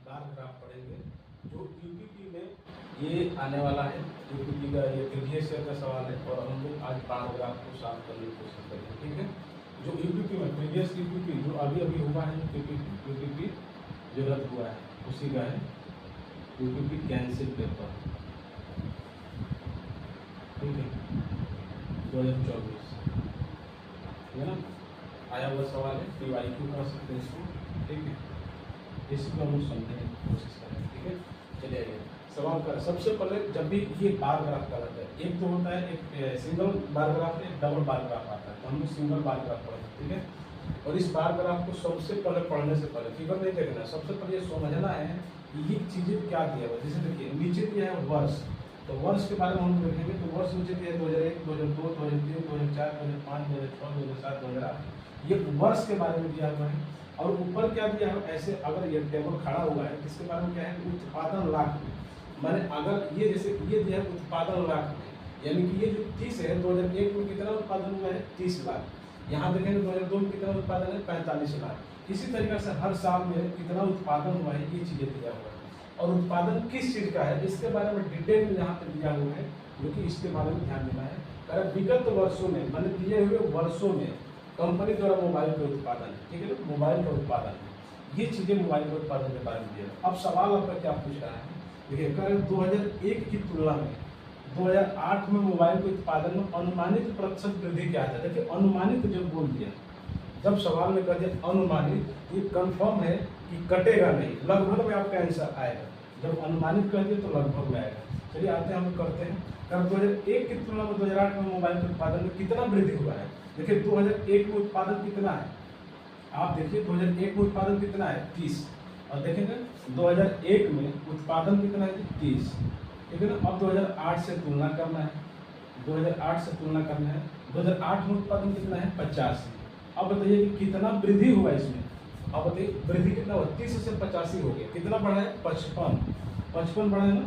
Bar graph पढ़ेंगे जो UPP में ये आने वाला है। यूपीपी का ये प्रीवियस ईयर का सवाल है और हम लोग आज बार ग्राफ को सॉल्व करने की कोशिश करेंगे। ठीक है, जो यूपीपी में प्रीवियस यूपीपी जो अभी हुआ है, जो यूपीपी जो रद्द हुआ है उसी का है यूपीपी कैंसिल पेपर। ठीक है, 2024 है ना, आया हुआ सवाल है, PYQ कर सकते हैं इसको। ठीक है, इसी को हम लोग समझने की कोशिश करें। ठीक है, चलिए आइए सवाल का। सबसे पहले जब भी ये बार ग्राफ का रहता है, एक तो होता है एक सिंगल बार ग्राफ है, डबल बार ग्राफ आता है, तो हम लोग सिंगल बार ग्राफ पढ़ेंगे। ठीक है, और इस बार ग्राफ को सबसे पहले पढ़ने से पहले फिगर नहीं देखना, सबसे पहले ये समझना है कि ये चीजें क्या दिया हुआ है। जैसे देखिए नीचे दिया है वर्ष, तो वर्ष के बारे में हम देखेंगे तो वर्ष नीचे दिया है 2001, 2002, 2003, 2004, 2005, 2006, 2007, 2008, ये वर्ष के बारे में दिया हुआ है। और ऊपर क्या दिया है, ऐसे अगर ये टेबल खड़ा हुआ है इसके बारे में क्या है, उत्पादन लाख में, माने अगर ये जैसे ये दिया है उत्पादन लाख में, यानी कि ये जो 30 है 2001 में कितना उत्पादन हुआ है 30 लाख, यहाँ देखेंगे 2002 में कितना उत्पादन है 45 लाख। इसी तरीके से हर साल में कितना उत्पादन हुआ है ये चीजें दिया हुआ है, और उत्पादन किस चीज का है इसके बारे में डिटेल में यहाँ पे दिया हुआ है, जो कि इसके बारे में ध्यान देना है। अगर विगत वर्षों में मैंने दिए हुए वर्षों में कंपनी द्वारा मोबाइल का उत्पादन है, ठीक है ना, मोबाइल का उत्पादन है, ये चीजें मोबाइल के उत्पादन के बारे में दिया है। अब सवाल आपका क्या पूछ रहा है, देखिए अगर 2001 की तुलना में 2008 में मोबाइल के उत्पादन में अनुमानित प्रतिशत वृद्धि क्या है। देखिए अनुमानित जब बोल दिया, जब सवाल में कह दिया अनुमानित, ये कंफर्म है कि कटेगा नहीं, लगभग में आपका आंसर आएगा। जब अनुमानित कह दिए तो लगभग में आएगा। चलिए आते हैं, हम करते हैं। अगर 2001 की तुलना में 2008 में मोबाइल के उत्पादन में कितना वृद्धि हुआ है। देखिए 2001 में उत्पादन कितना है, आप देखिए 2001 में उत्पादन कितना है 30, और देखेंगे 2001 में उत्पादन कितना है 30, ठीक है ना। अब 2008 से तुलना करना है, 2008 से तुलना करना है, 2008 में उत्पादन कितना है 85। अब बताइए कि कितना वृद्धि हुआ इसमें। अब बताइए वृद्धि कितना हुआ, 30 से 85 हो गया, कितना बढ़ा है 55 बढ़ा है ना,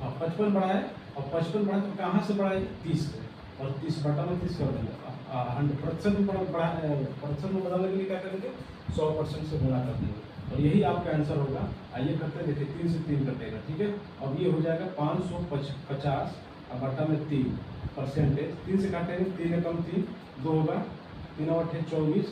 55 बढ़ा है, और 55 बढ़ा तो कहाँ से बढ़ा है 30 से, और 30 बटा में 30 कर देंगे। 100% में प्रतिशत में बदलने के लिए क्या करेंगे 100% से गुणा कर देंगे, और यही आपका आंसर होगा। आइए करते हैं, देखिए 3 से 3 कटेगा, ठीक है। अब ये हो जाएगा 550 और बटा में 3%, 3 से काटेंगे 3 कम 3 2 होगा, 3 और 24,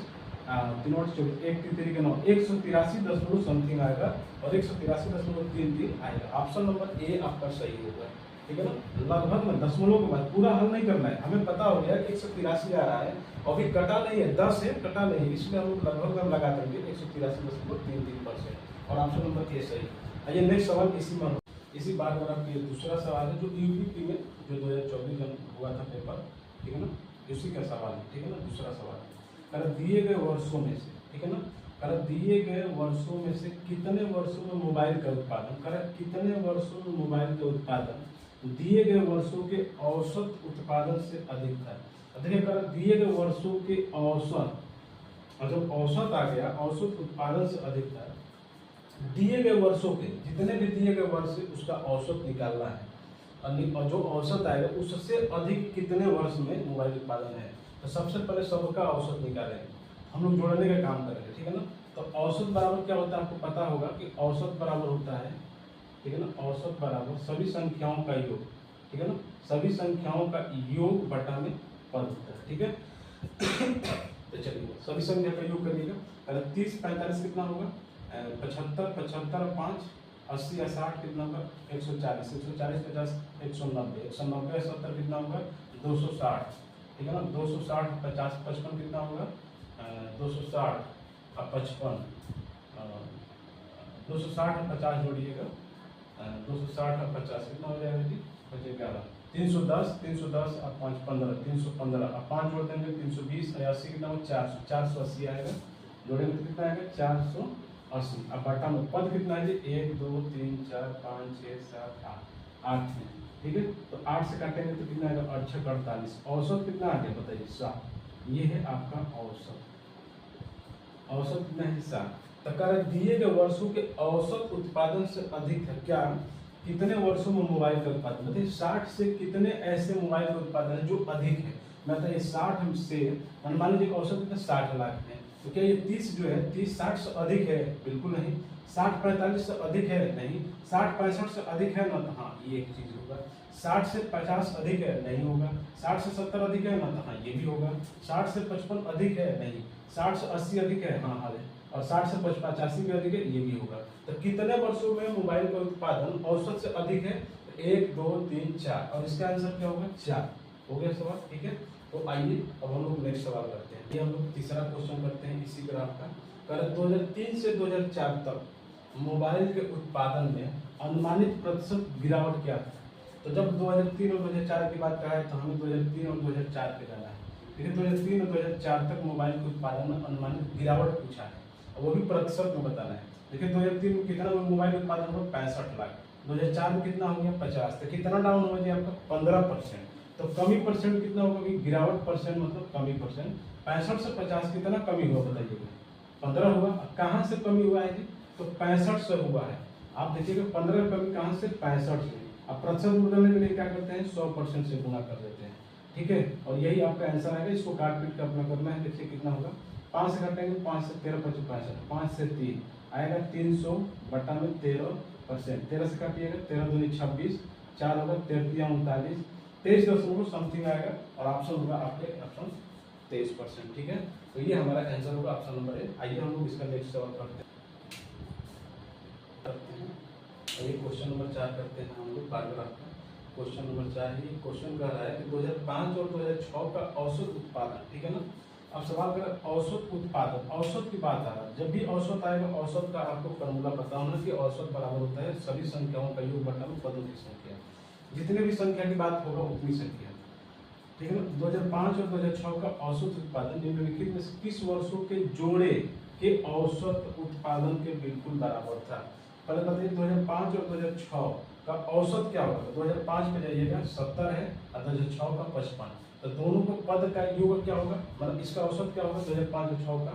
3 और 24, 1 3 3 9, 183 समथिंग आएगा, और 183.33 आएगा। ऑप्शन नंबर ए आपका सही होगा, ठीक है ना। लगभग में दशमलव के बाद पूरा हल नहीं करना है, हमें पता हो गया कि 183 आ रहा है, अभी कटा नहीं है, 10 है कटा नहीं है, इसलिए हम लोग लगभग में लगा देंगे 183.33%, और ऑप्शन नंबर ए सही। आइए नेक्स्ट सवाल इसी बात पर आपकी दूसरा सवाल है जो यूपीपी में जो 2024 में हुआ था पेपर, ठीक है ना, उसी का सवाल है, ठीक है ना। दूसरा सवाल कर दिए गए वर्षों में से, ठीक है ना, कर दिए गए वर्षों में से कितने वर्षों में मोबाइल का उत्पादन, कर कितने वर्षों में मोबाइल का उत्पादन दिए गए वर्षों के औसत उत्पादन से अधिक था। देखिए कर दिए गए वर्षों के औसत, और जब औसत आ गया औसत उत्पादन से अधिक था, दिए गए वर्षों के जितने भी दिए गए वर्ष है उसका औसत निकालना है, और जो औसत आएगा उससे अधिक कितने वर्ष में मोबाइल उत्पादन है। तो सबसे पहले सबका औसत निकालेंगे, हम लोग जोड़ने का काम करेंगे, ठीक है ना। तो औसत बराबर क्या होता है, आपको पता होगा कि औसत बराबर होता है, ठीक है ना, औसत बराबर सभी संख्याओं का योग, ठीक है ना, सभी संख्याओं का योग बटा में पद होता है, ठीक है। तो चलिए सभी संख्या का योग करिएगा, अगर 30 45 कितना होगा 75 75 5 80 या 60 कितना होगा 140 140 50 190 190 70 कितना होगा 260, ठीक है ना। 260 50 55 कितना होगा 260 और 55, 260 और 50 जोड़िएगा, 260 और 50 कितना हो जाएगा जी 11, 310 310 और 5 15 315 और 5 जोड़ देंगे 320 और 80 कितना हो 400 480 आएगा, जोड़ेंगे तो कितना आएगा 480। अब बटा में पद कितना है जी 1 2 3 4 5 6 7 8 है, ठीक है। तो 8 से काटेंगे तो कितना आएगा 8 6 48, औसत कितना आ गया बताइए 7, ये है आपका औसत। औसत कितना है 7। तो दिए गए वर्षों के औसत उत्पादन से अधिक है क्या, कितने वर्षों में मोबाइल का उत्पादन, मतलब 60 से कितने ऐसे मोबाइल का उत्पादन है जो अधिक है। मतलब ये 60 से मान लीजिए औसत कितना 60 लाख है, तो क्या ये 30 जो है 30 60 से अधिक है? बिल्कुल नहीं। 60 45 से अधिक है? नहीं। 60 65 से अधिक है ना? तो हाँ ये एक चीज होगा। 60 से 50 अधिक है? नहीं होगा। 60 से 70 अधिक है ना? तो हाँ ये भी होगा। 60 से 55 अधिक है? नहीं। 60 से 80 अधिक है? हाँ हाँ। और 60 से 85 भी अधिक है? ये भी होगा। तो कितने वर्षों में मोबाइल का उत्पादन औसत से अधिक है? 1 2 3 4, और इसका आंसर क्या होगा? 4। हो गया सवाल, ठीक है। तो आइए अब हम लोग नेक्स्ट सवाल करते हैं। ये हम लोग तीसरा क्वेश्चन करते हैं इसी ग्राफ का। कर 2003 से 2004 तक मोबाइल के उत्पादन में अनुमानित प्रतिशत गिरावट क्या था? तो जब 2003 और 2004 की बात कहा है तो हमें 2003 और 2004 पे जाना है। देखिए 2003 और 2004 तक मोबाइल के उत्पादन में अनुमानित गिरावट पूछा है, और वो भी प्रतिशत में बताना है। देखिए 2003 में कितना मोबाइल उत्पादन हुआ? 65 लाख। 2004 में कितना हो गया? 50। तो कितना डाउन हो गया आपका? 15%। तो कमी परसेंट कितना होगा? गिरावट परसेंट मतलब कमी परसेंट। 65 से 50 कितना कमी हुआ बताइएगा? 15 हुआ। कहाँ से कमी हुआ है जी? तो 65 से हुआ है। आप देखिएगा 15 कमी कहाँ से? 65 से। अब प्रतिशत बदलने के लिए क्या करते हैं? 100% से गुणा कर देते हैं, ठीक है। और यही आपका आंसर आएगा। इसको काट पीट कर अपना करना है। देखिए कितना होगा? 5 से काटेंगे, 5 से 13 25 65, 5 से 3 आएगा 300 बटा में 13%। 13 से काटिएगा, 13 दूनी 26, 4 होगा 13 39, 23 समथिंग आएगा, और ऑप्शन होगा आपके ऑप्शन 23%, ठीक है। तो ये हमारा आंसर होगा ऑप्शन नंबर ए। आइए हम लोग इसका नेक्स्ट सवाल करते हैं। ये क्वेश्चन नंबर 4 करते हैं हम लोग पैराग्राफ का। क्वेश्चन नंबर 4 ही क्वेश्चन कह रहा है कि 2005 और 2006 का औसत उत्पादन, ठीक है ना। अब सवाल कर औसत उत्पादन, औसत की बात आ रहा है। जब भी औसत आएगा, औसत का आपको फॉर्मूला पता होना कि औसत बराबर होता है सभी संख्याओं का योग बटा में पदों की संख्या। जितने भी संख्या की बात होगा उतनी संख्या, ठीक है ना। 2005 और 2006 का औसत उत्पादन निम्नलिखित में से किस वर्षों के जोड़े के औसत उत्पादन के बिल्कुल बराबर था? पहले बताइए 2005 और 2006 का औसत क्या होगा? 2005 में जाइएगा 70 है और 2006 का 55, तो दोनों को पद का योग क्या होगा? मतलब इसका औसत क्या होगा? 2005 और 2006 का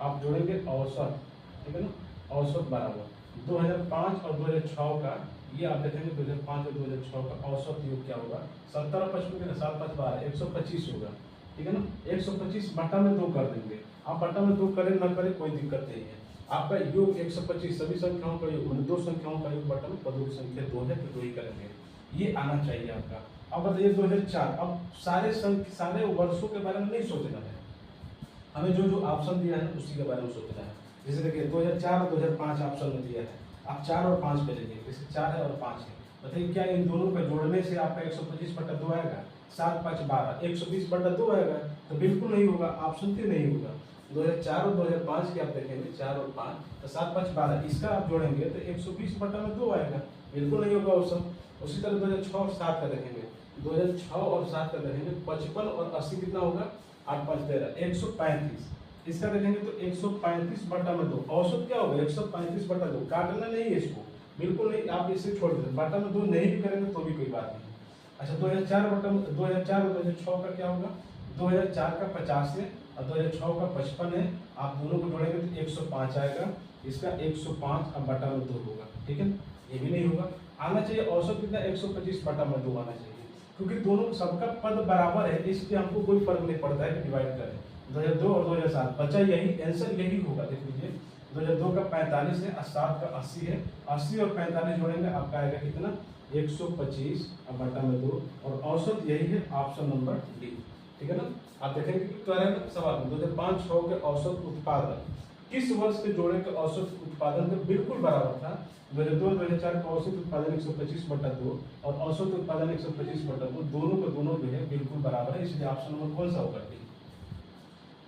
आप जोड़ेंगे औसत, ठीक है ना। औसत बराबर 2005 और 2006 का, ये आप देखेंगे 2005 और 2006 का औसत योग क्या होगा? 70 और 55 के 7 5 12 125 होगा, ठीक है ना। 125 बटा में 2 कर देंगे। आप बटा में 2 करें ना करें कोई दिक्कत नहीं है। आपका योग 125 सभी संख्याओं का योग, दो संख्याओं का योग बटा में पदों की संख्या 2 है तो 2 ही करेंगे। ये आना चाहिए आपका। अब बताइए 2004। अब सारे वर्षों के बारे में नहीं सोचना है हमें, जो जो ऑप्शन दिया है उसी के बारे में सोचना है। जैसे देखिए 2004 और 2005 ऑप्शन में दिया है, आप 4 और 5 पे लीजिए। जैसे 4 है और 5 है, बताइए क्या इन दोनों का जोड़ने से आपका 125 बटा 2 आएगा? 7 5 12 120 बटा 2 आएगा? तो बिल्कुल नहीं होगा, ऑप्शन भी नहीं होगा। 2004 और 2005 की आप देखेंगे 4 और 5, तो 7 5 12 इसका आप जोड़ेंगे तो 120 बटा में 2 आएगा, बिल्कुल नहीं होगा ऑप्शन। उसी तरह 2006 और 7 का देखेंगे, 2006 और 7 का देखेंगे 55 और 80 कितना होगा? 8 5 13 135। इसका देखेंगे तो 135 बटा में 2 औसत क्या होगा? 135 बटा 2। काटना नहीं है इसको, बिल्कुल नहीं, आप इसे छोड़ देते। बटा में 2 नहीं भी करेंगे तो भी कोई बात नहीं। अच्छा 2004 बटा 2004 और 2006 का क्या होगा? 2004 का 50 है और 2006 का 55 है। आप दोनों को जोड़ेंगे तो 105 आएगा। इसका 105 अब बटा में 2 होगा, ठीक है। ये भी नहीं होगा। आना चाहिए औसत कितना? 125 बटा में 2 आना चाहिए, क्योंकि दोनों सबका पद बराबर है, इसलिए हमको कोई फर्क नहीं पड़ता है कि डिवाइड करें। 2002 और 2007 बचा यही, आंसर यही होगा। देख लीजिए 2002 का 45 है और 7 का 80 है। 80 और 45 जोड़ेंगे आपका आएगा कितना? 125 अब बटा में 2, और औसत यही है, ऑप्शन नंबर डी, ठीक है ना। आप देखेंगे कि कह रहे हैं सवाल में 2005-06 के औसत उत्पादन किस वर्ष के जोड़े के औसत उत्पादन के बिल्कुल बराबर था? 2002-2004 का औसत उत्पादन 125 बटा 2 और औसत उत्पादन 125 बटा 2, दोनों के दोनों जो है बिल्कुल बराबर है, इसलिए ऑप्शन नंबर कौन सा होगा?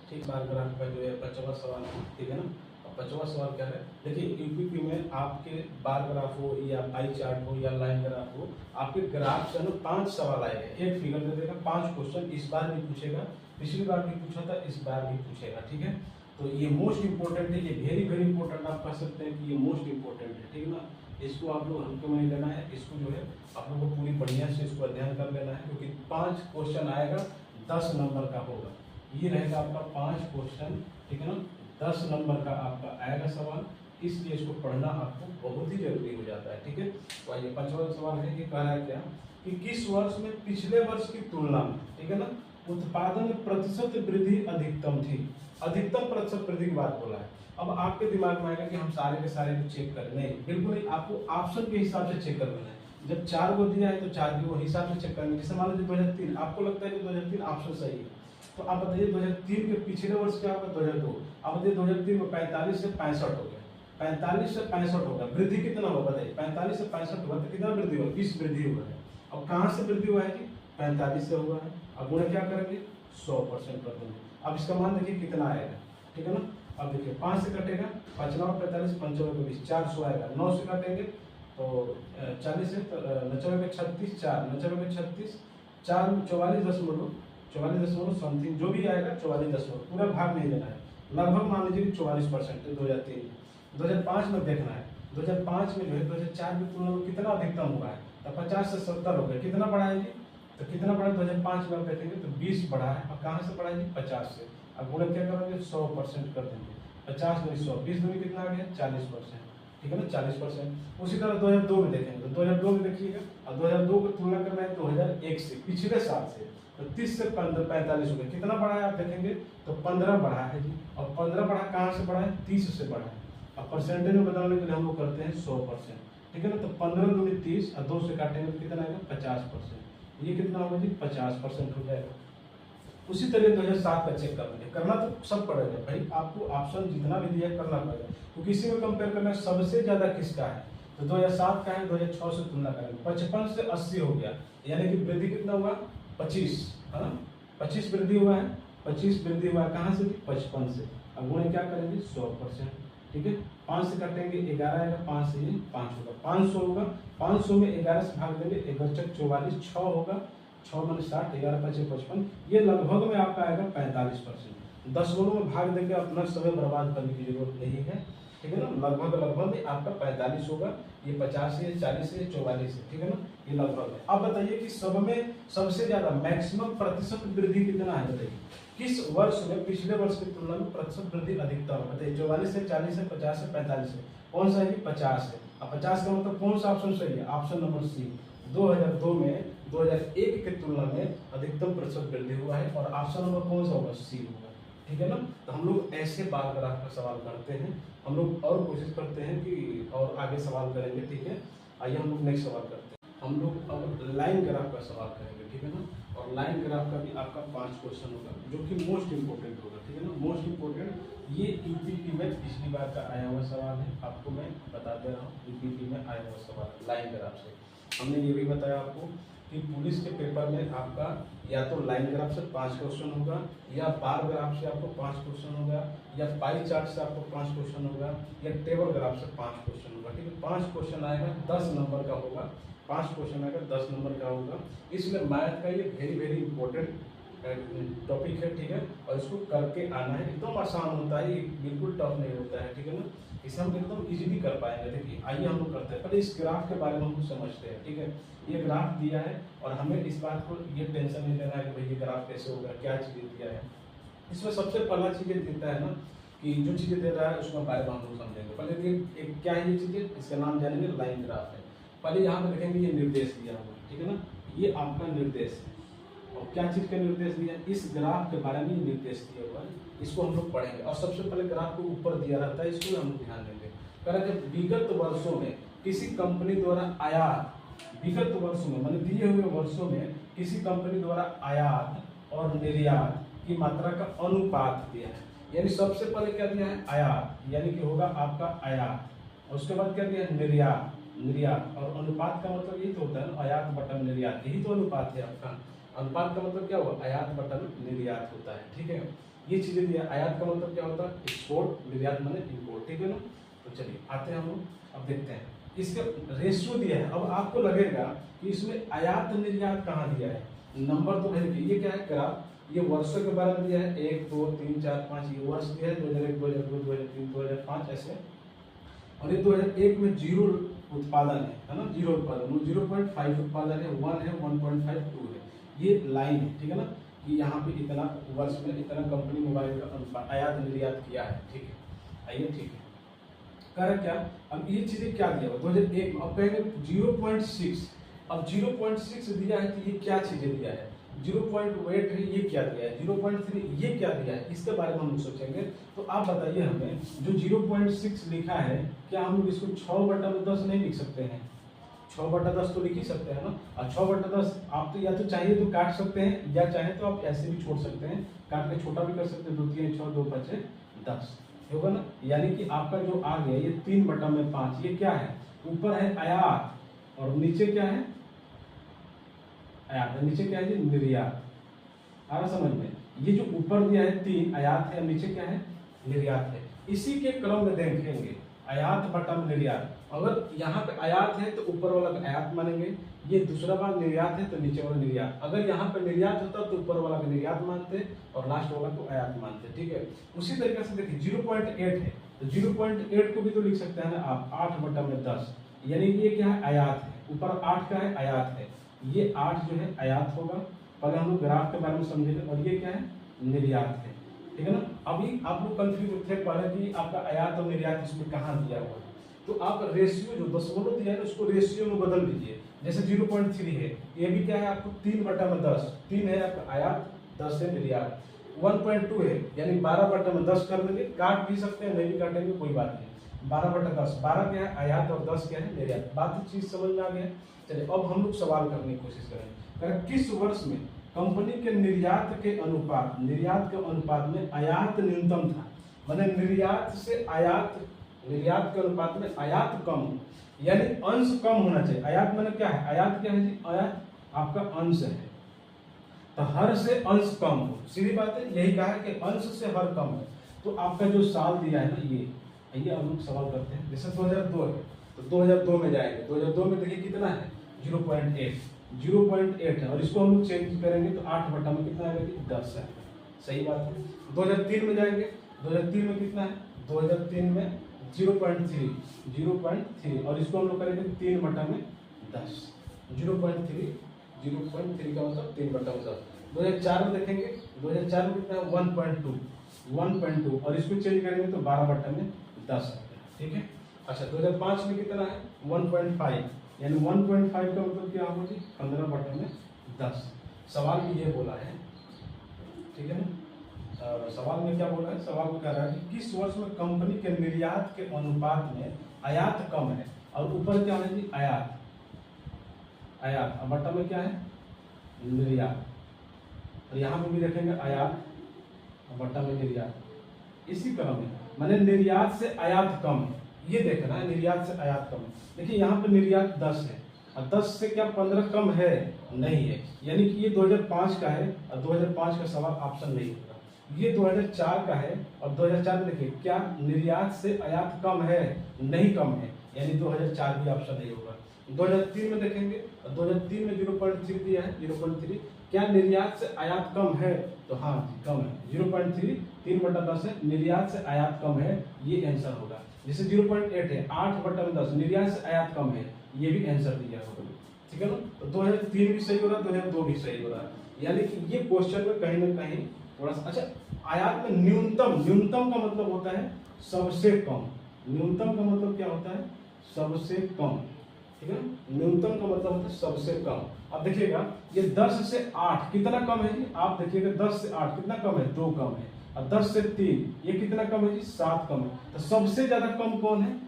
ठीक। बारग्राफ का जो है 55वां सवाल, ठीक है ना। अब 55वां सवाल क्या है? देखिए यूपीपी में आपके बार ग्राफ हो या पाई चार्ट हो या लाइन ग्राफ हो, आपके ग्राफ से ना 5 सवाल आए हैं। एक फिगर दे देगा, 5 क्वेश्चन इस बार भी पूछेगा, पिछली बार भी पूछा था, इस बार भी पूछेगा, ठीक है। तो ये मोस्ट इंपोर्टेंट है, ये वेरी वेरी इंपोर्टेंट आप कह सकते हैं कि ये मोस्ट इंपोर्टेंट है, ठीक है ना। इसको आप लोग हल्के में नहीं लेना है, इसको जो है आप लोग को पूरी बढ़िया से इसको अध्ययन कर लेना है, क्योंकि 5 क्वेश्चन आएगा 10 नंबर का होगा। ये रहेगा आपका 5 क्वेश्चन, ठीक है ना। 10 नंबर का आपका आएगा सवाल, इसलिए इसको पढ़ना आपको बहुत ही जरूरी हो जाता है, ठीक है। तो ये 5वां सवाल है, ये कह रहा है क्या कि किस वर्ष में पिछले वर्ष की तुलना में, ठीक है ना, उत्पादन में प्रतिशत वृद्धि अधिकतम थी? अधिकतम प्रतिशत वृद्धि की बात बोला है। अब आपके दिमाग में आएगा कि हम सारे के सारे को चेक करें, नहीं बिल्कुल नहीं, आपको ऑप्शन के हिसाब से चेक करना है। जब 4 को दिया है तो 4 के वो हिसाब से चेक करेंगे। जैसे मान लीजिए 2003, आपको लगता है कि 2003 ऑप्शन सही है, तो आप बताइए 2003 के पिछले वर्ष क्या होगा, 2002। आप बताइए 2003 में 45 से 65 हो गया, 45 से 65 होगा, वृद्धि कितना होगा बताइए, 45 से 65 होगा तो कितना वृद्धि होगा, 20 वृद्धि हुआ है। अब कहाँ से वृद्धि हुआ है कि 45 से हुआ है। अब गुणा क्या करेंगे, 100% कर देंगे। अब इसका मान देखिए कितना आएगा, ठीक है ना। अब देखिए 5 से कटेगा, 5 9 45, 5 9 20, 400 आएगा। 9 से काटेंगे तो 40 से 90 में 36, 4 90 में 36, 4 में 44 समथिंग जो भी आएगा 44, पूरा भाग नहीं देना है, लगभग मान लीजिए 44%। 2003 2005 में देखना है, 2005 में जो है 2004 की तुलना में कितना अधिकतम हुआ है, तो 50 से 70 हो गया। कितना बढ़ा है जी, तो कितना बढ़ा 2005 में आप देखेंगे तो 20 बढ़ा है। और कहाँ से बढ़ा है जी, 50 से। अब गुणा क्या करेंगे, 100% कर देंगे, 50 में 100, 20 में कितना आ गया 40%, ठीक है ना, 40%। उसी तरह 2002 में देखेंगे तो 2002 में देखिएगा, और 2002 की तुलना करना है 2001 से, पिछले साल से, तो 30 से 45 हो गया। कितना बढ़ा है आप देखेंगे तो 15 बढ़ा है जी। और 15 बढ़ा कहाँ से बढ़ा है, 30 से बढ़ा है। अब परसेंटेज में बताने के लिए हम लोग करते हैं 100%, ठीक है ना। तो 15 दूनी 30 और 2 से काटेंगे तो कितना आएगा 50%। ये कितना होगा जी, 50% हो जाएगा। उसी तरह 2007 का चेक करेंगे, करना तो सब पड़ेगा भाई, आपको ऑप्शन जितना भी दिया करना पड़ेगा, क्योंकि इसी में कंपेयर करना सबसे ज्यादा किसका है, तो 2007 का है। 2006 से तुलना करेंगे, 55 से 80 हो गया, यानी कि वृद्धि कितना हुआ 25, है ना, 25 वृद्धि हुआ है। 25 वृद्धि हुआ है कहाँ से, 55 से। अब गुणे क्या करेंगे 100%, ठीक है। 5 से काटेंगे 11 आएगा, 5 से 5 होगा, 500 होगा। 500 में 11 से भाग देंगे, 11 चक 44, 6 होगा, 6 में 60, 11 5 55, ये लगभग में आपका आएगा 45%। 10 गुणों में भाग देंगे, अपना समय बर्बाद करने की जरूरत नहीं है, ठीक है ना। लगभग में आपका 45 होगा, ये 50 है, 40 है, 44 है, ठीक है ना, ये लगभग है। अब बताइए कि सब में सबसे ज्यादा मैक्सिमम प्रतिशत वृद्धि कितना है, बताइए किस वर्ष में पिछले वर्ष की तुलना में प्रतिशत वृद्धि अधिकतम है, बताइए 44 है, 40 है, 50 है, 45 है, कौन सा है, 50 है। अब 50 का मतलब कौन सा ऑप्शन सही है, ऑप्शन नंबर सी। 2002 में 2001 की तुलना में अधिकतम प्रतिशत वृद्धि हुआ है, और ऑप्शन नंबर कौन सा होगा, सी होगा, ठीक है ना। तो हम लोग ऐसे बार ग्राफ का सवाल करते हैं, हम लोग और कोशिश करते हैं कि और आगे सवाल करेंगे, ठीक है। आइए हम लोग नेक्स्ट सवाल करते हैं। हम लोग अब लाइन ग्राफ का सवाल करेंगे, ठीक है ना। और लाइन ग्राफ का भी आपका 5 क्वेश्चन होगा, जो कि मोस्ट इंपोर्टेंट होगा, ठीक है ना, मोस्ट इंपोर्टेंट। ये यूपीपी में पिछली बार का आया हुआ सवाल है, आपको मैं बता दे रहा हूँ, यूपीपी में आया हुआ सवाल लाइन ग्राफ से। हमने ये भी बताया आपको कि पुलिस के पेपर में आपका या तो लाइन ग्राफ से 5 क्वेश्चन होगा, या बार ग्राफ से आपको 5 क्वेश्चन होगा, या पाई चार्ट से आपको 5 क्वेश्चन होगा, या टेबल ग्राफ से 5 क्वेश्चन होगा, ठीक है। 5 क्वेश्चन आएगा, 10 नंबर का होगा, 5 क्वेश्चन आएगा, 10 नंबर का होगा। इसलिए मैथ का ये वेरी इंपॉर्टेंट टॉपिक है, ठीक है। और इसको करके आना है, एकदम आसान होता है, ये बिल्कुल टफ नहीं होता है, ठीक है ना। इसे हम एकदम इजीली कर पाएंगे। देखिए आइए हम लोग करते हैं, पहले इस ग्राफ के बारे में हम समझते हैं, ठीक है। ये ग्राफ दिया है और हमें इस बात को ये टेंशन नहीं लेना है कि भाई ये ग्राफ कैसे होगा, क्या चीज़ें दिया है। इसमें सबसे पहला चीज़ें देता है ना कि जो चीज़ें दे रहा है उसमें बारे में हम लोग समझेंगे। पहले एक क्या है ये चीज़ें, इसका नाम जानेंगे, लाइन ग्राफ है। पहले यहाँ पर देखेंगे ये निर्देश दिया हुआ है, ठीक है ना, ये आपका निर्देश है। और क्या चीज़ का निर्देश दिया है, इस ग्राफ के बारे में निर्देश दिया हुआ है, इसको हम लोग पढ़ेंगे। और सबसे पहले ग्राफ को ऊपर दिया रहता है, इसको हम लोग ध्यान देंगे। कह रहे थे विगत वर्षों में किसी कंपनी द्वारा आयात, विगत वर्षों में मतलब दिए हुए वर्षों में किसी कंपनी द्वारा आयात और निर्यात की मात्रा का अनुपात दिया है। यानी सबसे पहले क्या दिया है, आयात, यानी कि होगा आपका आयात, और उसके बाद क्या दिया है, निर्यात। निर्यात और अनुपात का मतलब यही तो होता है ना, आयात बटन निर्यात, यही तो अनुपात है आपका। अनुपात का मतलब क्या हुआ, आयात बटन निर्यात होता है, ठीक है। ये चीजें दिया, आयात का मतलब क्या होता है, एक्सपोर्ट, निर्यात माने इम्पोर्ट, ठीक है ना। तो चलिए आते हैं हम लोग, अब देखते हैं इसका रेशियो दिया है। अब आपको लगेगा कि इसमें आयात निर्यात कहाँ दिया है, नंबर तो है। ये क्या है ग्राफ, ये वर्षों के बारे में दिया है, 1 2 3 4 5, ये वर्ष दिया है 2001 2002 2003 2005 ऐसे। और ये 2001 में 0 उत्पादन है ना, 0 उत्पादन, 0.5 उत्पादन है, 1 है, 1.5 2 है, ये लाइन है, ठीक है ना। कि यहाँ पे इतना वर्ष में इतना कंपनी मोबाइल का आयात निर्यात किया है, ठीक है। आइए ठीक है, कर क्या, अब ये चीजें क्या दिया हुआ 2001, अब कहेंगे 0.6, अब 0.6 दिया है तो ये क्या चीजें दिया है, 0.8 है, ये क्या दिया है, 0.3 ये क्या दिया है, इसके बारे में हम सोचेंगे। तो आप बताइए हमें, जो 0.6 लिखा है, क्या हम लोग इसको 6/10 नहीं लिख सकते हैं? 6/10 तो लिख ही सकते हैं ना। और 6/10 आप तो या तो चाहिए तो काट सकते हैं, या चाहे तो आप ऐसे भी छोड़ सकते हैं, काट के छोटा भी कर सकते हैं। 2 3 6 2 5 10 होगा ना। यानी कि आपका जो आ गया ये 3/5, ये क्या है, ऊपर है आयात और नीचे क्या है, आयात, नीचे क्या है जी, निर्यात। आ रहा समझ में? ये जो ऊपर दिया है 3 आयात है, नीचे क्या है, निर्यात है। इसी के क्रम में देखेंगे आयात बटा निर्यात। अगर यहाँ पे आयात है तो ऊपर वाला का आयात मानेंगे, ये दूसरा बार निर्यात है तो नीचे वाला निर्यात। अगर यहाँ पे निर्यात होता तो ऊपर वाला का निर्यात मानते और लास्ट वाला को आयात मानते, ठीक है। उसी तरीके से देखिए 0.8 है तो 0.8 को भी तो लिख सकते हैं ना आप 8/10, यानी कि ये क्या है, आयात है। ऊपर 8 का है, आयात है, ये 8 जो है आयात होगा। पहले हम लोग ग्राफ के बारे में समझेंगे। और ये क्या है, निर्यात है, ठीक है ना। अभी आप लोग कंफ्यूज थे पहले कि आपका आयात और निर्यात इसमें कहाँ दिया हुआ है, तो आप रेशियो जो दशमलव दिया है ना उसको रेशियो में बदल दीजिए। जैसे 0.3 है, ये भी क्या है आपको 3/10, 3 है आपका आयात, 10 है निर्यात। 1.2 है यानी 12/10 कर देंगे, काट भी सकते हैं, नहीं भी काटेंगे कोई बात नहीं। 12/10, 12 क्या है आयात और 10 क्या है निर्यात। बात चीज समझ में आ गया। चलिए अब हम लोग सवाल करने की कोशिश करें, किस वर्ष में कंपनी के निर्यात के अनुपात में आयात न्यूनतम था। माने निर्यात से आयात, निर्यात के अनुपात में आयात कम हो, यानी अंश कम होना चाहिए। आयात माने क्या है, आयात क्या है जी, आयात आपका अंश है, तो हर से अंश कम हो, सीधी बात है, यही कहा है कि अंश से हर कम है। तो आपका जो साल दिया है ना, ये हम लोग सवाल करते हैं। जैसे 2002 है तो 2002 में जाएंगे, 2002 में देखिए कितना है 0.8 है, और इसको हम लोग चेंज करेंगे तो 8 में कितना आएगा कि 10 है, सही बात है। 2003 में जाएंगे, 2003 में कितना है, 2003 में 0.3 और इसको हम लोग करेंगे 3/10, 0.3 का मतलब 3/10। 2004 में देखेंगे, 2004 में कितना है 1.2 और इसको चेंज करेंगे तो 12/10, ठीक है। अच्छा 2005 में कितना है 1.5, यानी 1.5 का मतलब क्या होगा जी 15/10। सवाल में ये बोला है, ठीक है ना। सवाल में क्या बोला है, सवाल में कह रहा है कि किस वर्ष में कंपनी के निर्यात के अनुपात में आयात कम है, और ऊपर क्या है जी आयात, और बट्टा में क्या है निर्यात, और यहाँ पे भी देखेंगे आयात और बट्टा में निर्यात। इसी क्रम में माने निर्यात से आयात कम है, ये देखना है, निर्यात से आयात कम है। देखिए यहाँ पे निर्यात 10 है और 10 से क्या 15 कम है, नहीं है, यानी कि ये 2005 का है और 2005 का सवाल ऑप्शन नहीं होगा। ये 2004 का है और 2004 में देखिए क्या निर्यात से आयात कम है, नहीं कम है, यानी 2004 भी ऑप्शन नहीं होगा। 2003 में देखेंगे और 2003 में 0.3 दिया है, 0.3 क्या निर्यात से आयात कम है, तो हाँ कम है, 0.3 3/10 है, निर्यात से आयात कम है, ये आंसर होगा। जैसे 0.8 है 8/10, निर्यात से आयात कम है, ये भी आंसर दिया होगा, ठीक है ना। तो 2003 भी सही हो रहा है, 2002 भी सही हो रहा है, यानी कि ये क्वेश्चन में कहीं ना कहीं थोड़ा सा। अच्छा आयात में न्यूनतम का मतलब होता है सबसे कम, न्यूनतम का मतलब क्या होता है सबसे कम, ठीक है। न्यूनतम का मतलब होता है सबसे कम। अब देखिएगा ये 10 से 8 कितना कम है जी, आप देखिएगा 10 से 8 कितना कम है, 2 कम है, और 10 से 3 ये कितना कम है जी 7 कम है। तो सबसे ज्यादा कम कौन है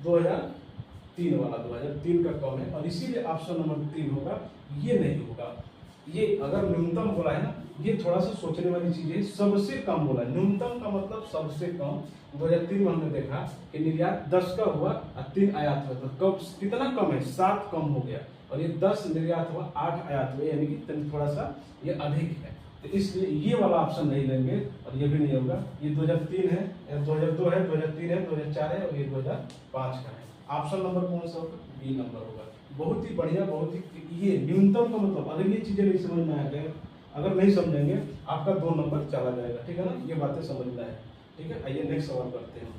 2003 वाला, 2003 का कम है, और इसीलिए ऑप्शन नंबर 3 होगा, ये नहीं होगा। ये अगर न्यूनतम बोला है ना, ये थोड़ा सा सोचने वाली चीज है, सबसे कम बोला है, न्यूनतम का मतलब सबसे कम। 2003 में हमने देखा कि निर्यात 10 का हुआ और 3 आयात हुआ, तो कब कितना कम है 7 कम हो गया, और ये 10 निर्यात हुआ 8 आयात हुए, यानी कि थोड़ा सा ये अधिक है, तो इसलिए ये वाला ऑप्शन नहीं लेंगे, और ये भी नहीं होगा। ये 2003 है, 2002 है, 2003 है, 2004 है, और ये 2005 का है। ऑप्शन नंबर कौन सा होगा, बी नंबर होगा। बहुत ही बढ़िया, बहुत ही ये न्यूनतम का मतलब, अगर ये चीजें नहीं समझ में आ गए, अगर नहीं समझेंगे आपका 2 नंबर चला जाएगा, ठीक है ना, ये बातें समझना है, ठीक है। आइए नेक्स्ट सवाल करते हैं,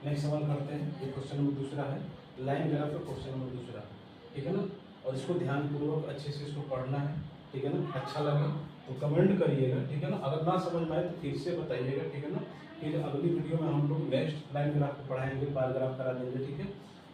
नेक्स्ट सवाल करते हैं। ये क्वेश्चन नंबर दूसरा है, लाइन ग्राफ का क्वेश्चन नंबर दूसरा, ठीक है ना, और इसको ध्यानपूर्वक अच्छे से इसको पढ़ना है, ठीक है ना। अच्छा लगे तो कमेंट करिएगा, ठीक है ना, अगर ना समझ में आए तो फिर से बताइएगा, ठीक है ना। फिर अगली वीडियो में हम लोग नेक्स्ट लाइन ग्राफ को पढ़ाएंगे, बार ग्राफ करा देंगे, ठीक है।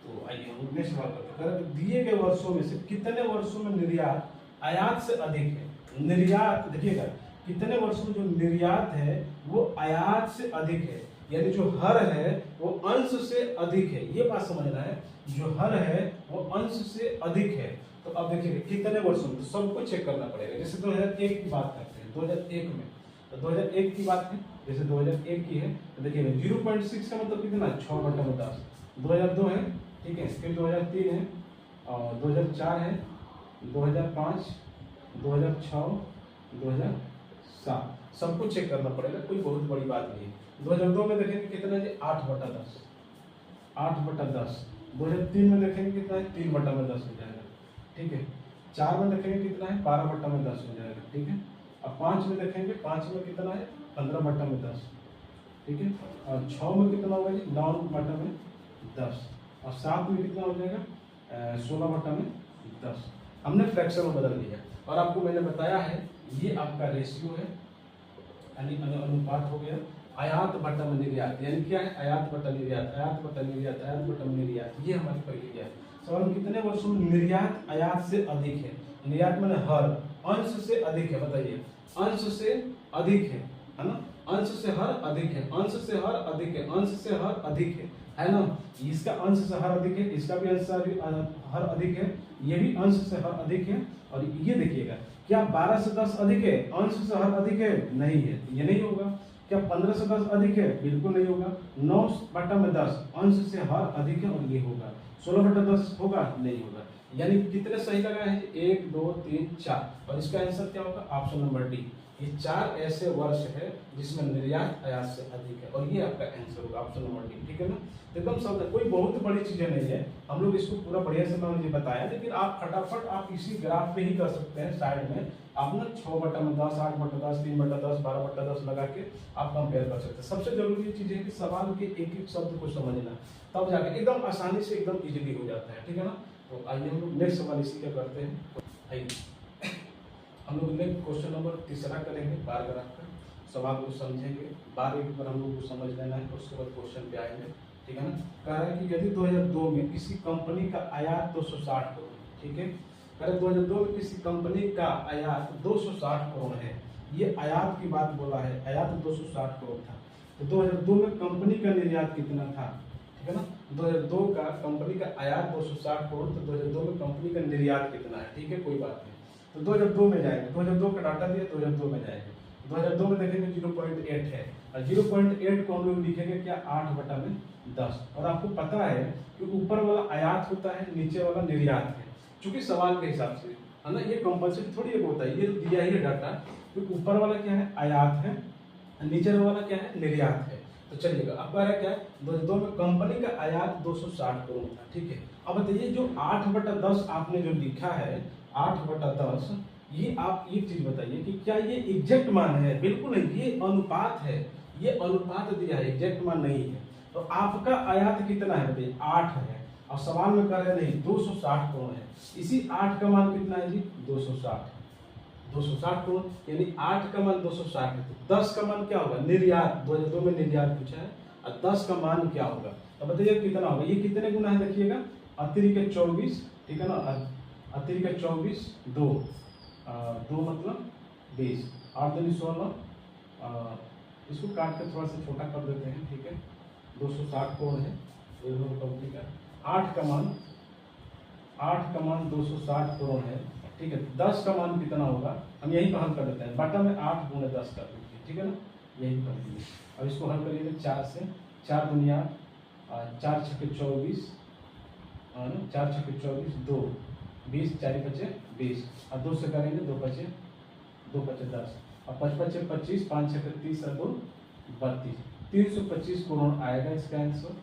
तो आइए हम नेक्स्ट सवाल करते हैं, दिए गए वर्षों में से कितने वर्षों में निर्यात आयात से अधिक है। निर्यात देखिएगा कितने वर्षों में जो निर्यात है वो आयात से अधिक है, यानी जो हर है वो अंश से अधिक है। ये बात समझना है, जो हर है वो अंश से अधिक है। तो अब देखिए कितने वर्षों में, तो सबको चेक करना पड़ेगा। जैसे 2001 की बात करते हैं, 2001 में, तो 2001 की बात है, जैसे 2001 की है तो देखिए 0.6 का मतलब कितना, 6/10। 2002 है, ठीक है, फिर 2003 है, और 2004 है, 2005, 2006, 2007, सबको चेक करना पड़ेगा, कोई बहुत बड़ी बात नहीं है। 2002 में देखेंगे कितना है, 8/10, 8/10। 2003 में देखेंगे कितना है, 3/10 हो जाएगा, ठीक है। 4 में देखेंगे कितना है, 12/10 हो जाएगा, ठीक है। अब 5 में देखेंगे, 5 में कितना है, 15/10, ठीक है। और 6 में कितना होगा जी, 9/10। और 7 में कितना हो जाएगा, 16/10। हमने फ्रैक्शन में बदल दिया, और आपको मैंने बताया है ये आपका रेशियो है, यानी अनुपात हो गया आयात बटा निर्यात। यानी क्या है, आयात बटा निर्यात, आयात बटा निर्यात, आयात बटा निर्यात, ये हमारी प्रक्रिया है। सवाल में कितने वर्षों में निर्यात आयात से अधिक है, निर्यात मैंने हर, अंश से अधिक है, बताइए, अंश से अधिक है ना, अंश से हर अधिक है, अंश से हर अधिक है, अंश से हर अधिक है ना। इसका अंश से हर अधिक है, इसका भी अंश से हर अधिक है, ये भी अंश से हर अधिक है। और ये देखिएगा, क्या 12 से 10 अधिक है, अंश से हर अधिक है, नहीं है, ये नहीं होगा। क्या 15 से 10 अधिक है, बिल्कुल नहीं होगा। 9/10 अंश से हर अधिक है, और ये होगा। 16/10 होगा, नहीं होगा। यानी कितने सही लगा है, 1 2 3 4, और इसका आंसर क्या होगा, ऑप्शन नंबर डी। ये 4 ऐसे वर्ष है जिसमें निर्यात आयात से अधिक है, और ये आपका आंसर होगा, ऑप्शन नंबर डी, ठीक है ना। एकदम समझ, कोई बहुत बड़ी चीजें नहीं है, हम लोग इसको पूरा बढ़िया से मैंने बताया, लेकिन आप फटाफट आप इसी ग्राफ पे ही कर सकते हैं। साइड में आप ना 6/10, 8/10, 3/10, 12/10 लगा के आप कंपेयर कर सकते हैं। सबसे जरूरी चीज है कि सवाल के एक एक शब्द को समझना, तब जाके एकदम आसानी से एकदम इजीली हो जाता है, ठीक है ना। तो आइए हम लोग नेक्स्ट सवाल इसी का करते हैं। आइए हम लोग नेक्स्ट क्वेश्चन नंबर 3 करेंगे, पैराग्राफ का सवाल को समझेंगे, बार एक बार हम लोग को समझ लेना है, उसके बाद क्वेश्चन पे आएंगे, ठीक है ना। कह रहा है कि यदि 2002 में किसी कंपनी का आयात 260 करोड़, ठीक है, कह रहे 2002 में किसी कंपनी का आयात 260 करोड़ है, ये आयात की बात बोला है, आयात 260 करोड़ था। तो 2002 में कंपनी का निर्यात कितना था, ठीक है ना। 2002 का कंपनी का आयात 260 करोड़, तो 2002 में कंपनी का निर्यात कितना है, ठीक है, कोई बात नहीं। तो 2002 में जाएंगे, 2002 का डाटा दिया, 2002 में जाएंगे, 2002 में देखेंगे 0.8 है, और 0.8 को हम लोग लिखेंगे क्या, 8/10। और आपको पता है कि ऊपर वाला आयात होता है, नीचे वाला निर्यात है, क्योंकि सवाल के हिसाब से है ना, ये कंपलसरी थोड़ी एक होता है, ये दिया ही डाटा, क्योंकि ऊपर वाला क्या है, आयात है, नीचे वाला क्या है, निर्यात है। तो चलिएगा, अब कह रहा है क्या है, 2002 में कंपनी का आयात 260 करोड़ था, ठीक है। अब बताइए जो 8/10 आपने जो लिखा है, 8/10, ये आप एक चीज बताइए कि क्या ये एग्जैक्ट मान है, बिल्कुल नहीं, ये अनुपात है, ये अनुपात दिया है, एग्जैक्ट मान नहीं है। तो आपका आयात कितना है बताइए, 8 है, और सवाल में कह रहे नहीं 260 करोड़ है, इसी 8 का मान कितना है जी, 260, 260 करोड़, यानी 8 का मान 260 है। तो 10 का मान क्या होगा, निर्यात, 2002 में निर्यात पूछा है, और 10 का मान क्या होगा, तो बताइए कितना होगा। ये कितने गुना है देखिएगा, अतिरिक्त 24, ठीक है ना, अतिरिक्त 24, 2 मतलब 20, 8 दूनी 16, इसको काट के थोड़ा सा छोटा कर देते हैं, ठीक है। 260 करोड़ है कंपनी का, 8 का मान 260 करोड़ है, ठीक है। 10 का मान कितना होगा, हम यही पर हल कर देते हैं, बटा में 8 गुणे 10 कर दीजिए, ठीक है ना, यही कर दीजिए। अब इसको हल करिएगा 4 से, 4 दुनिया 4 छक्के 24, 4 छक्के 24, 2 20, 4 बचे 20, और 2 से करेंगे 2 बचे 10, और 5 बचे 25, 5 छक्के 30 और 2 32, 325 करोड़ आएगा इसका आंसर,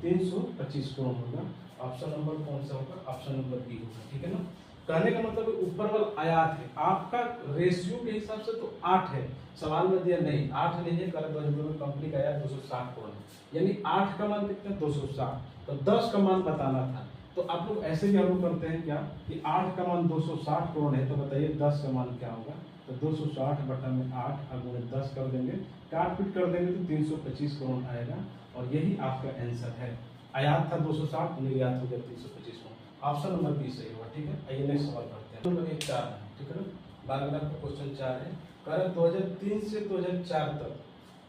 325 करोड़ होगा। ऑप्शन नंबर कौन सा होगा, ऑप्शन नंबर बी होगा, ठीक है ना। कहने का मतलब ऊपर वाला आयात है, आपका रेशियो के हिसाब से तो 8 है, सवाल में दिया नहीं 8 नहीं है, कर 2002 में कंपनी का आयात 260 करोड़ है, यानी 8 का मान कितना, 260, तो 10 का मान बताना था। तो आप लोग ऐसे भी हम लोग करते हैं क्या, कि 8 का मान 260 करोड़ है, तो बताइए 10 का मान क्या होगा, तो 260 बटा में 8 और गुणे 10 कर देंगे, काट पीट कर देंगे तो 325 करोड़ आएगा, और यही आपका आंसर है। आयात था 260, निर्यात हो गया 325 करोड़, ऑप्शन नंबर बी सही होगा, ठीक है। आइए नेक्स्ट सवाल करते हैं, नंबर 4 है। ठीक है ना। 12 ग्राफ का क्वेश्चन 4 है, कह रहा 2003 से 2004 तक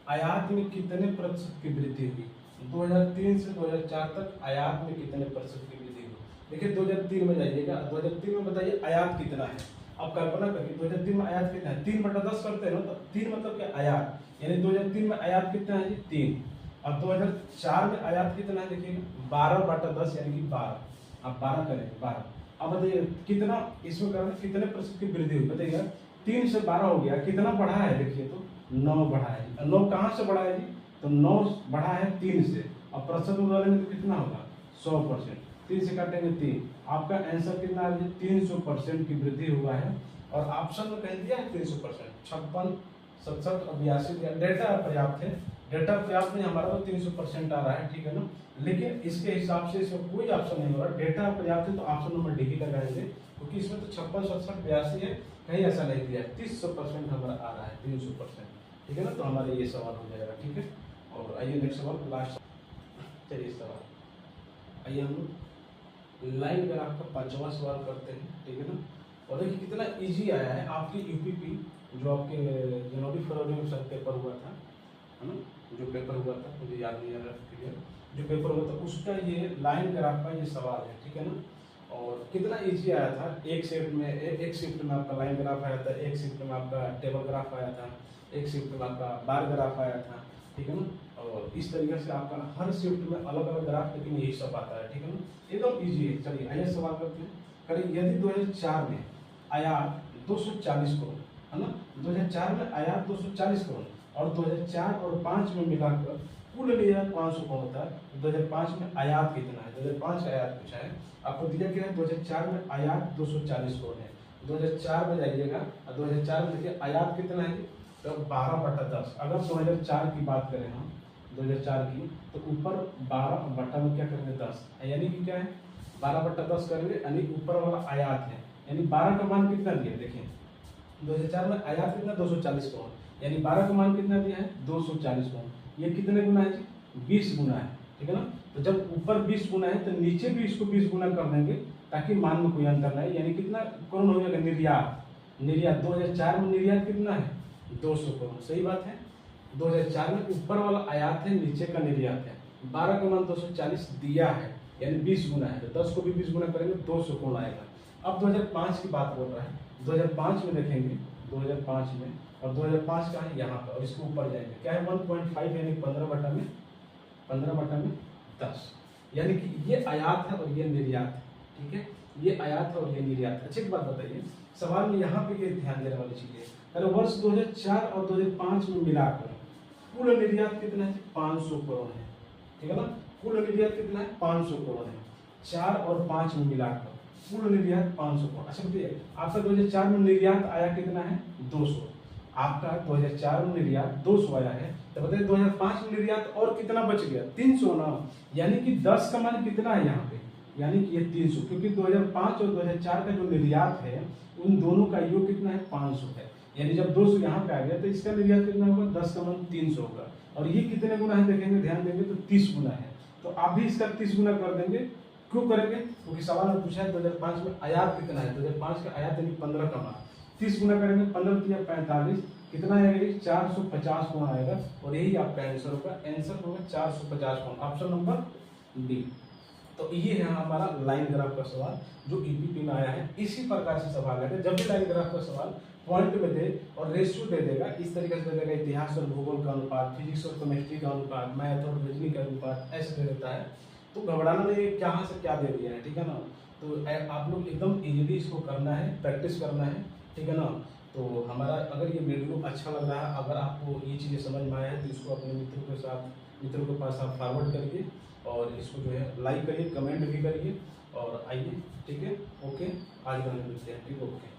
आयात में कितने प्रतिशत की वृद्धि हुई। 2003 से 2004 तक आयात में कितने प्रतिशत की वृद्धि हुई। देखिए 2003 में जाइएगा, 2003 में बताइए आयात कितना है। आप कल्पना करिए 2003 में आयात कितना है, 3/10 करते हैं ना, तो 3 मतलब क्या आयात, यानी 2003 में आयात कितना है जी 3। और 2004 में आयात कितना है देखिएगा 12/10 यानी कि 12। आप 12 करेंगे 12। अब बताइए कितना इसमें करना, कितने प्रतिशत की वृद्धि हुई बताइएगा। 3 से 12 हो गया, कितना बढ़ा है देखिए तो 9 बढ़ा है। 9 कहाँ से बढ़ा है जी, तो 9 बढ़ा है 3 से। अब प्रतिशत में डालेंगे तो कितना होगा 100%। 3 से काटेंगे 3, आपका आंसर कितना है 300% की वृद्धि हुआ है। और ऑप्शन में कह दिया है 300%, 56, 67 और 82 डेटा पर्याप्त है। डेटा पर्याप्त नहीं, हमारा तो 300% आ रहा है, ठीक है ना। लेकिन इसके हिसाब से इसमें कोई ऑप्शन नहीं हो रहा, डेटा पर्याप्त है तो ऑप्शन नंबर डी ही लगाएंगे, क्योंकि इसमें तो 56, 67, 82 है, कहीं ऐसा नहीं दिया। 300% हमारा आ रहा है, 300%, ठीक है ना। तो हमारा ये सवाल हो जाएगा, ठीक है। और आइए नेक्स्ट सवाल, लास्ट चलिए सवाल, आइए हम लाइन ग्राफ का 5वां सवाल करते हैं, ठीक है ना। और देखिए कितना इजी आया है। आपकी यूपीपी जो आपके जनवरी फरवरी में शायद पेपर हुआ था, है ना, जो पेपर हुआ था मुझे याद नहीं आ रहा क्लियर, जो पेपर हुआ था उसका ये लाइन ग्राफ का ये सवाल है, ठीक है ना। और कितना इजी आया था, एक शिफ्ट में आपका लाइन ग्राफ आया था, एक शिफ्ट में आपका टेबल ग्राफ आया था, एक शिफ्ट में आपका बार ग्राफ आया था, ठीक है ना। और इस तरीके से आपका हर शिफ्ट में अलग अलग ग्राफ, लेकिन यही सब आता है, ठीक है ना, एकदम इजी है। चलिए आइए सवाल करते हैं। करिए यदि 2004 में आयात 240 करोड़, है ना, 2004 में आयात 240 करोड़ और 2004 और 5 में मिलाकर कुल निर्यात 500 करोड़ होता है। 2005 में आयात कितना है, 2005 का आयात पूछा है आपको, दिया गया है 2004 में आयात 240 करोड़ है। 2004 में जाइएगा और 2004 में देखिए आयात कितना है तो 12/10। अगर 2004 की बात करें हम 2004 की, तो ऊपर 12 में क्या करेंगे 10, यानी कि क्या है 12/10 करेंगे, यानी ऊपर वाला आयात है, यानी 12 का मान कितना दिया देखिए 2004 में आयात कितना 240 करोड़, यानी 12 का मान कितना दिया है 240 करोड़। ये कितने गुना है जी 20 गुना है, ठीक है ना। तो जब ऊपर 20 गुना है तो नीचे भी इसको 20 गुना कर देंगे, ताकि मान में कोई अंतर नहीं। यानी कितना करोड़ हो जाएगा निर्यात, 2004 में निर्यात कितना है 200 करोड़, सही बात है। 2004 में ऊपर वाला आयात है, नीचे का निर्यात है। 12 का मान 240 दिया है, यानी 20 गुना है, तो 10 को भी 20 गुना करेंगे 200 करोड़ आएगा। अब 2005 की बात बोल रहा है, 2005 में देखेंगे 2005 में, और 2005 का है यहाँ पर, और इसको ऊपर जाएंगे क्या है 1.5 यानी 15/10, यानी कि ये आयात है और ये निर्यात है, ठीक है। ये आयात है और ये निर्यात है। अच्छी बात बताइए, सवाल में यहाँ पे ये ध्यान देने वाली चीज है, अगर वर्ष 2004 और 2005 में मिलाकर कुल निर्यात कितना है 500 करोड़ है, ठीक है ना। कुल निर्यात कितना है 500 करोड़ है, 4 और 5 में मिलाकर कुल निर्यात 500 करोड़। अच्छा बताइए आपका 2004 में निर्यात आया कितना है 200, आपका 2004 में निर्यात 200 आया है, तो बताइए 2005 में निर्यात और कितना बच गया 300 ना, यानी कि 10 का मान कितना है यहाँ पे, यानी कि ये 300, क्योंकि 2005 और 2004 का जो निर्यात है उन दोनों का योग कितना है 500 है, यानी जब 200 यहाँ पे आ गया तो इसका निर्यात कितना होगा 10 का मान 300 होगा। और ये कितने गुना है देखेंगे, ध्यान देंगे तो 30 गुना है, तो आप भी इसका 30 गुना कर देंगे। क्यों करेंगे, क्योंकि सवाल में पूछा है 2005 में आयात कितना है, 2005 का आयात यानी 15 का मान, 30 गुना करेंगे 15 या 45, कितना आएगा 450 गुना आएगा, और यही आपका आंसर होगा। आंसर होगा 450 गुना, ऑप्शन नंबर डी। तो ये है हमारा लाइन ग्राफ का सवाल जो ईपीपी में आया है। इसी प्रकार से सवाल है, जब भी लाइन ग्राफ का सवाल पॉइंट में दे और रेशियो दे देगा, इस तरीके से दे देगा इतिहास और भूगोल का अनुपात, फिजिक्स और केमिस्ट्री का अनुपात, मैथ और रीजनिंग का अनुपात, ऐसे दे देता है, तो घबराना नहीं है कहाँ से क्या दे दिया है, ठीक है ना। तो आप लोग एकदम इजीली इसको करना है, प्रैक्टिस करना है, ठीक है ना। तो हमारा अगर ये वीडियो अच्छा लग रहा है, अगर आपको ये चीज़ें समझ में आया है, तो इसको अपने मित्रों के पास आप फॉरवर्ड करिए, और इसको जो है लाइक करिए, कमेंट भी करिए, और आइए, ठीक है, ओके, आज मिलते हैं, ठीक है, ओके।